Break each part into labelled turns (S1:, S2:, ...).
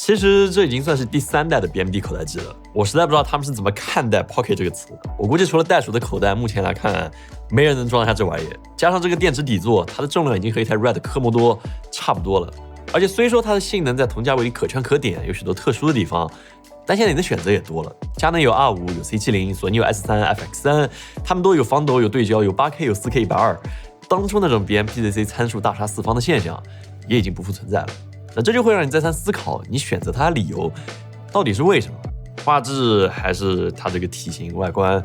S1: 其实这已经算是第3代的 BMD 口袋机了，我实在不知道他们是怎么看待 Pocket 这个词。我估计除了袋鼠的口袋，目前来看没人能装下这玩意。加上这个电池底座，它的重量已经和一台 Red 科摩多差不多了。而且虽说它的性能在同价位里可圈可点，有许多特殊的地方，但现在你的选择也多了。佳能有 R5， 有 C70， 索尼有 S3、FX3， 他们都有防抖、有对焦、有 8K、有 4K、120。当初那种 BMPCC 参数大杀四方的现象也已经不复存在了。那这就会让你再三思考，你选择它的理由到底是为什么？画质还是它这个体型外观？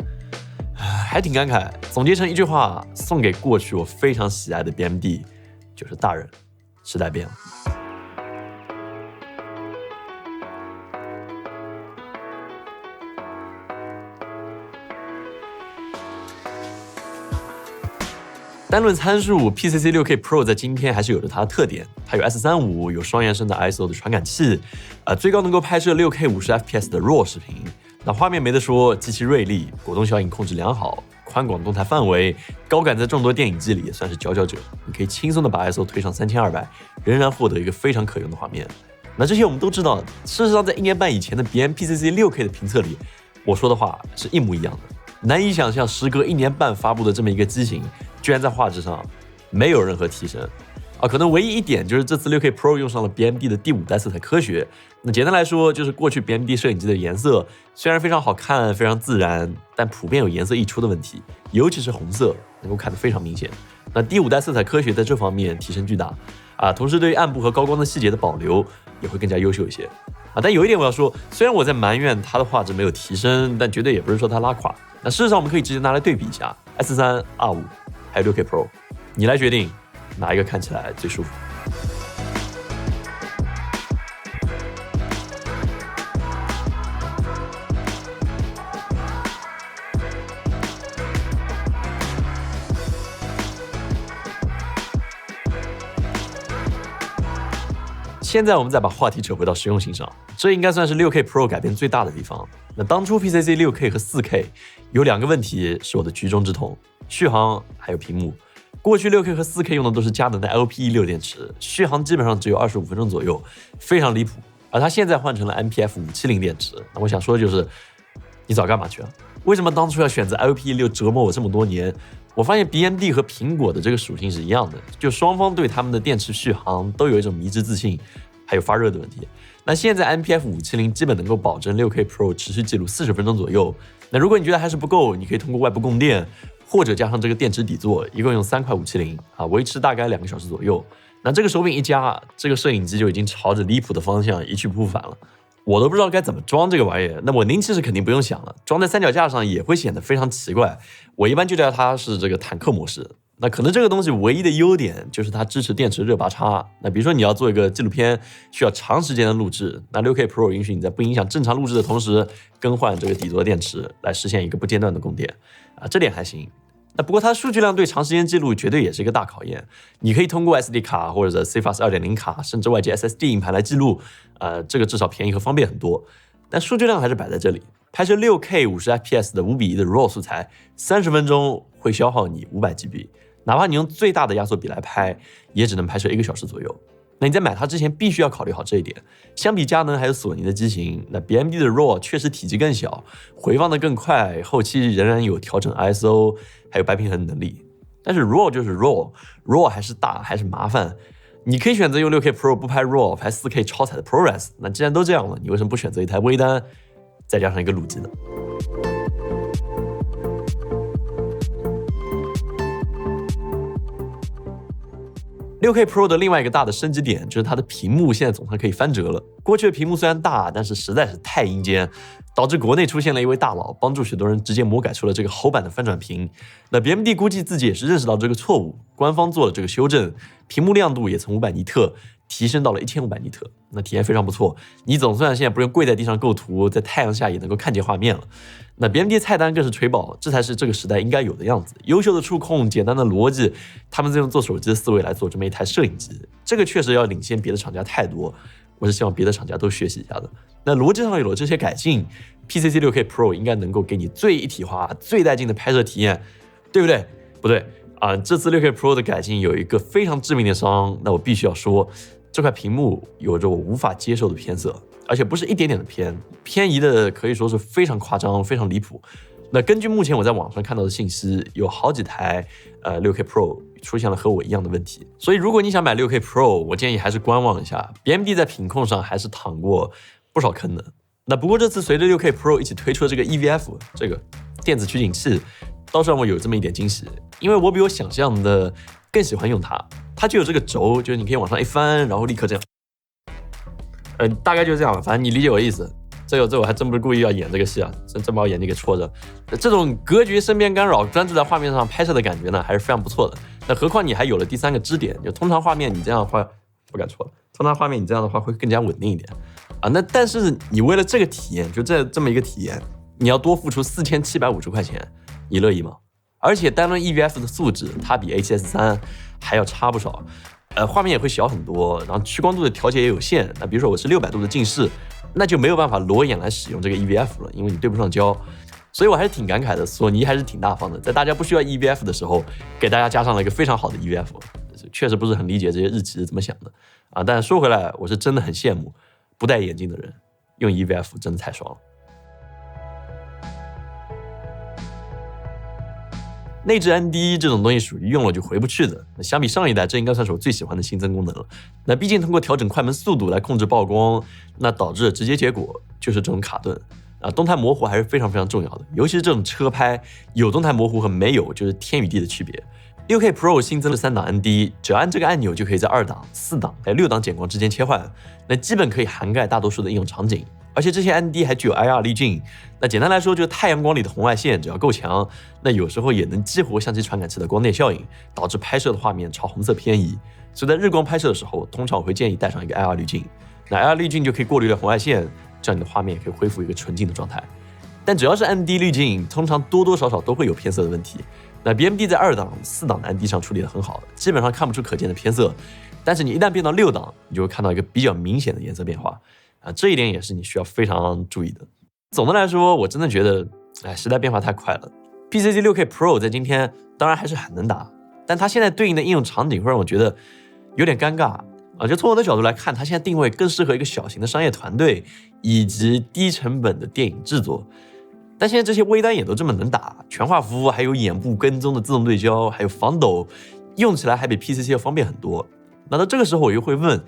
S1: 还挺感慨。总结成一句话，送给过去我非常喜爱的 BMD， 就是大人，时代变了。单论参数 ，PCC 6K Pro 在今天还是有着它的特点，它有 S35， 有双原生的 ISO 的传感器，最高能够拍摄 6K 50fps 的 RAW 视频。那画面没得说，机器锐利，果冻效应控制良好，宽广动态范围，高感在众多电影机里也算是佼佼者。你可以轻松的把 ISO 推上3200，仍然获得一个非常可用的画面。那这些我们都知道，事实上在1年半以前的 BMPCC 6K 的评测里，我说的话是一模一样的。难以想象，时隔1年半发布的这么一个机型，居然在画质上没有任何提升可能唯一一点就是这次 6K Pro 用上了 BMD 的第5代色彩科学。那简单来说，就是过去 BMD 摄影机的颜色虽然非常好看、非常自然，但普遍有颜色溢出的问题，尤其是红色能够看得非常明显。那第5代色彩科学在这方面提升巨大同时对于暗部和高光的细节的保留也会更加优秀一些但有一点我要说，虽然我在埋怨它的画质没有提升，但绝对也不是说它拉垮。那事实上我们可以直接拿来对比一下 S3、R5 还有 6K Pro， 你来决定哪一个看起来最舒服。现在我们再把话题扯回到实用性上，这应该算是 6K Pro 改变最大的地方。那当初 PCC 6K 和 4K 有2个问题是我的局中之痛，续航还有屏幕。过去 6K 和 4K 用的都是佳能的 LPE6 电池，续航基本上只有25分钟左右，非常离谱。而它现在换成了 MPF570 电池，那我想说的就是，你早干嘛去了？为什么当初要选择 LPE6 折磨我这么多年？我发现 BMD 和苹果的这个属性是一样的，就双方对他们的电池续航都有一种迷之自信，还有发热的问题。那现在 MPF570 基本能够保证 6K Pro 持续记录40分钟左右。那如果你觉得还是不够，你可以通过外部供电，或者加上这个电池底座，一共用3块570维持大概2个小时左右。那这个手柄一加，这个摄影机就已经朝着离谱的方向一去不复返了。我都不知道该怎么装这个玩意儿，那我您其实肯定不用想了，装在三脚架上也会显得非常奇怪。我一般就叫它是这个坦克模式。那可能这个东西唯一的优点就是它支持电池热拔插。那比如说你要做一个纪录片，需要长时间的录制，那 6K Pro 允许你在不影响正常录制的同时，更换这个底座电池，来实现一个不间断的供电这点还行。那不过它的数据量对长时间记录绝对也是一个大考验。你可以通过 SD 卡或者 CFast 2.0 卡，甚至外接 SSD 硬盘来记录，这个至少便宜和方便很多。但数据量还是摆在这里，拍摄 6K 50fps 的5:1的 RAW 素材，30分钟会消耗你500GB， 哪怕你用最大的压缩比来拍，也只能拍摄1个小时左右。那你在买它之前必须要考虑好这一点。相比佳能还有索尼的机型，那 BMD 的 RAW 确实体积更小，回放的更快，后期仍然有调整 ISO， 还有白平衡能力。但是 RAW 就是 RAW 还是大，还是麻烦。你可以选择用 6K Pro 不拍 RAW， 拍 4K 超彩的 ProRes。那既然都这样了，你为什么不选择一台微单，再加上一个录机呢？6K Pro 的另外一个大的升级点就是它的屏幕现在总算可以翻折了。过去的屏幕虽然大，但是实在是太阴间，导致国内出现了一位大佬，帮助许多人直接魔改出了这个猴版的翻转屏。那 BMD 估计自己也是认识到这个错误，官方做了这个修正，屏幕亮度也从500尼特提升到了1500尼特，那体验非常不错。你总算现在不用跪在地上构图，在太阳下也能够看见画面了。那 BMD 菜单更是垂保，这才是这个时代应该有的样子。优秀的触控，简单的逻辑，他们在用做手机的思维来做这么一台摄影机，这个确实要领先别的厂家太多。我是希望别的厂家都学习一下的。那逻辑上有了这些改进， PCC 6K Pro 应该能够给你最一体化、最带劲的拍摄体验，对不对？不对这次 6K Pro 的改进有一个非常致命的伤，那我必须要说，这块屏幕有着我无法接受的偏色。而且不是一点点的偏移的可以说是非常夸张，非常离谱。那根据目前我在网上看到的信息，有好几台6K Pro 出现了和我一样的问题，所以如果你想买6K Pro，我建议还是观望一下。BMD 在品控上还是淌过不少坑的。那不过这次随着6K Pro 一起推出的这个 EVF 这个电子取景器，倒是让我有这么一点惊喜，因为我比我想象的更喜欢用它。它就有这个轴，就是你可以往上一翻，然后立刻这样。大概就是这样了，反正你理解我的意思。这我还真不是故意要演这个戏啊，真把我眼睛给戳着。这种隔绝身边干扰，专注在画面上拍摄的感觉呢，还是非常不错的。那何况你还有了第三个支点，就通常画面你这样的话，不敢戳了，通常画面你这样的话会更加稳定一点啊。那但是你为了这个体验，就这么一个体验，你要多付出4750块钱，你乐意吗？而且单论 EVF 的素质，它比 A7S3 还要差不少。画面也会小很多，然后屈光度的调节也有限。那比如说我是600度的近视，那就没有办法裸眼来使用这个 EVF 了，因为你对不上焦。所以我还是挺感慨的，索尼还是挺大方的，在大家不需要 EVF 的时候，给大家加上了一个非常好的 EVF。确实不是很理解这些日企是怎么想的啊。但是说回来，我是真的很羡慕不戴眼镜的人用 EVF， 真的太爽了。内置 ND 这种东西属于用了就回不去的。那相比上一代，这应该算是我最喜欢的新增功能了。那毕竟通过调整快门速度来控制曝光，那导致的直接结果就是这种卡顿啊。动态模糊还是非常非常重要的，尤其是这种车拍，有动态模糊和没有就是天与地的区别。6K Pro 新增了3档 ND， 只要按这个按钮就可以在2档、4档还有6档减光之间切换，那基本可以涵盖大多数的应用场景。而且这些 ND 还具有 IR 滤镜，那简单来说就是太阳光里的红外线只要够强，那有时候也能激活相机传感器的光电效应，导致拍摄的画面朝红色偏移。所以在日光拍摄的时候，通常我会建议带上一个 IR 滤镜，那 IR 滤镜就可以过滤掉红外线，这样你的画面也可以恢复一个纯净的状态。但只要是 ND 滤镜，通常多多少少都会有偏色的问题。那 BMD 在2档、4档的 ND 上处理得很好，基本上看不出可见的偏色，但是你一旦变到6档，你就会看到一个比较明显的颜色变化。这一点也是你需要非常注意的。总的来说，我真的觉得，时代变化太快了。PCC 6K Pro 在今天当然还是很能打，但它现在对应的应用场景会让我觉得有点尴尬啊。就从我的角度来看，它现在定位更适合一个小型的商业团队以及低成本的电影制作。但现在这些微单也都这么能打，全画幅，还有眼部跟踪的自动对焦，还有防抖，用起来还比 PCC 要方便很多。那到这个时候，我又会问，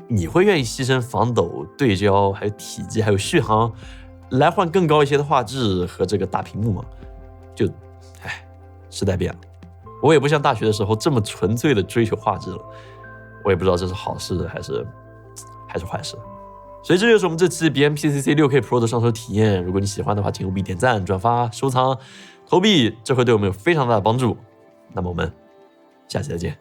S1: 你会愿意牺牲防抖、对焦、还有体积、还有续航，来换更高一些的画质和这个大屏幕吗？时代变了，我也不像大学的时候这么纯粹的追求画质了。我也不知道这是好事还是坏事。所以这就是我们这期 BMPCC 6K Pro 的上手体验。如果你喜欢的话，请务必点赞、转发、收藏、投币，这会对我们有非常大的帮助。那么我们下期再见。